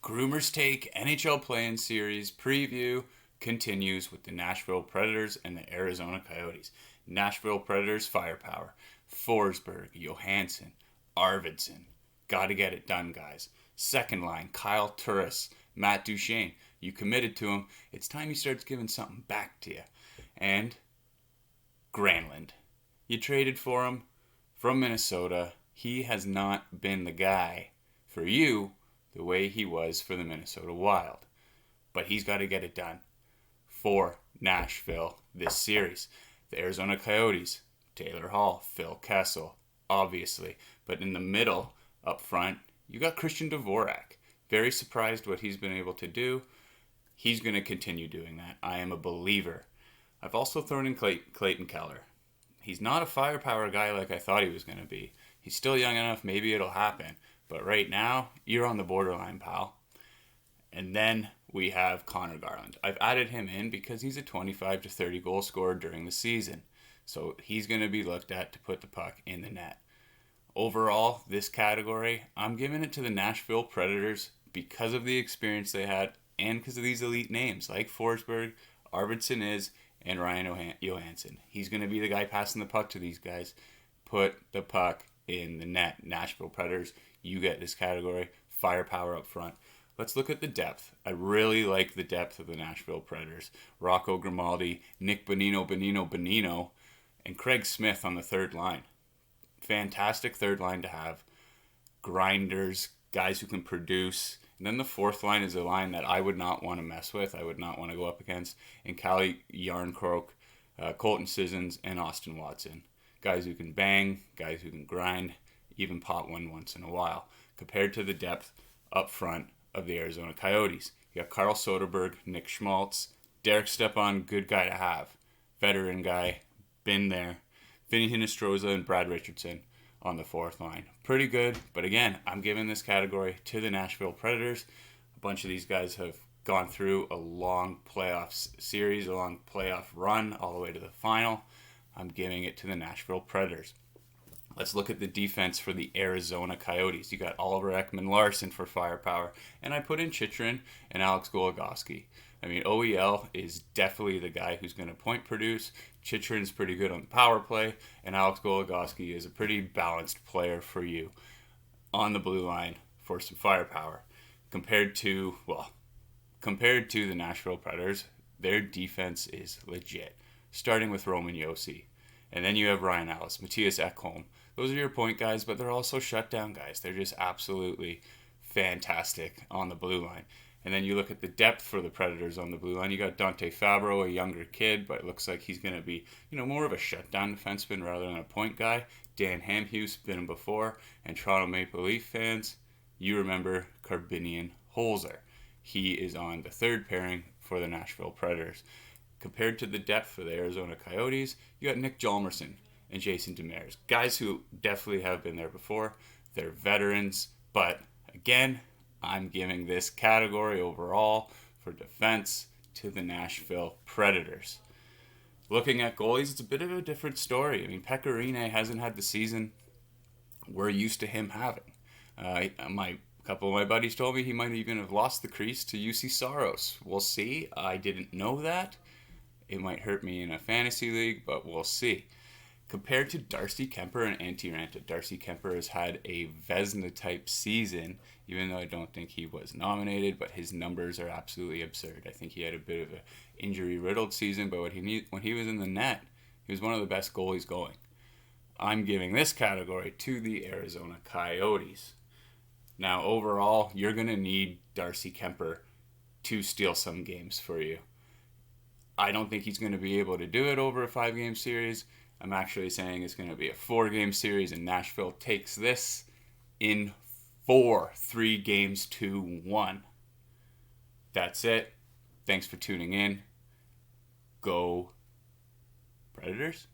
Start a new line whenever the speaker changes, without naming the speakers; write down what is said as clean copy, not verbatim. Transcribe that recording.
GroomersTake NHL Play-In Series preview continues with the Nashville Predators and the Arizona Coyotes. Nashville Predators firepower. Forsberg, Johansson, Arvidsson. Got to get it done, guys. Second line, Kyle Turris, Matt Duchene. You committed to him. It's time he starts giving something back to you. And Granlund. You traded for him from Minnesota. He has not been the guy for you the way he was for the Minnesota Wild. But he's got to get it done for Nashville this series. The Arizona Coyotes, Taylor Hall, Phil Kessel, obviously. But in the middle, up front, you got Christian Dvorak. Very surprised what he's been able to do. He's going to continue doing that. I am a believer. I've also thrown in Clayton Keller. He's not a firepower guy like I thought he was going to be. He's still young enough, maybe it'll happen. But right now, you're on the borderline, pal. And then we have Connor Garland. I've added him in because he's a 25 to 30 goal scorer during the season. So he's going to be looked at to put the puck in the net. Overall, this category, I'm giving it to the Nashville Predators because of the experience they had and because of these elite names like Forsberg, Arvidsson and Ryan Johansson. He's going to be the guy passing the puck to these guys. Put the puck in the net. Nashville Predators, you get this category. Firepower up front. Let's look at the depth. I really like the depth of the Nashville Predators. Rocco Grimaldi, Nick Bonino, and Craig Smith on the third line. Fantastic third line to have. Grinders, guys who can produce. And then the fourth line is a line that I would not want to mess with. I would not want to go up against. And Calle Yarncroke, Colton Sissons, and Austin Watson. Guys who can bang, guys who can grind, even pot one once in a while. Compared to the depth up front of the Arizona Coyotes. You got Carl Soderberg, Nick Schmaltz, Derek Stepan, good guy to have. Veteran guy, been there. Vinny Hinostroza and Brad Richardson on the fourth line. Pretty good, but again, I'm giving this category to the Nashville Predators. A bunch of these guys have gone through a long playoff series, a long playoff run, all the way to the final. I'm giving it to the Nashville Predators. Let's look at the defense for the Arizona Coyotes. You got Oliver Ekman-Larsson for firepower, and I put in Chychrun and Alex Goligoski. I mean, OEL is definitely the guy who's going to point produce. Chychrun's pretty good on the power play, and Alex Goligoski is a pretty balanced player for you on the blue line for some firepower. Compared to the Nashville Predators, their defense is legit. Starting with Roman Josi. And then you have Ryan Ellis, Matthias Ekholm. Those are your point guys, but they're also shutdown guys. They're just absolutely fantastic on the blue line. And then you look at the depth for the Predators on the blue line. You got Dante Fabro, a younger kid, but it looks like he's going to be, more of a shutdown defenseman rather than a point guy. Dan Hamhuis, been him before. And Toronto Maple Leaf fans, you remember Carbinian Holzer. He is on the third pairing for the Nashville Predators. Compared to the depth for the Arizona Coyotes, you got Nick Hjalmarsson and Jason Demers. Guys who definitely have been there before. They're veterans, but again, I'm giving this category overall for defense to the Nashville Predators. Looking at goalies, it's a bit of a different story. I mean, Pekka Rinne hasn't had the season we're used to him having. A couple of my buddies told me he might even have lost the crease to UC Saros. We'll see. I didn't know that. It might hurt me in a fantasy league, but we'll see. Compared to Darcy Kemper and Antti Raanta, Darcy Kemper has had a Vezina-type season, even though I don't think he was nominated, but his numbers are absolutely absurd. I think he had a bit of an injury-riddled season, but when he was in the net, he was one of the best goalies going. I'm giving this category to the Arizona Coyotes. Now, overall, you're going to need Darcy Kemper to steal some games for you. I don't think he's going to be able to do it over a 5-game series. I'm actually saying it's going to be a 4-game series, and Nashville takes this in 3 games to 1. That's it. Thanks for tuning in. Go Predators.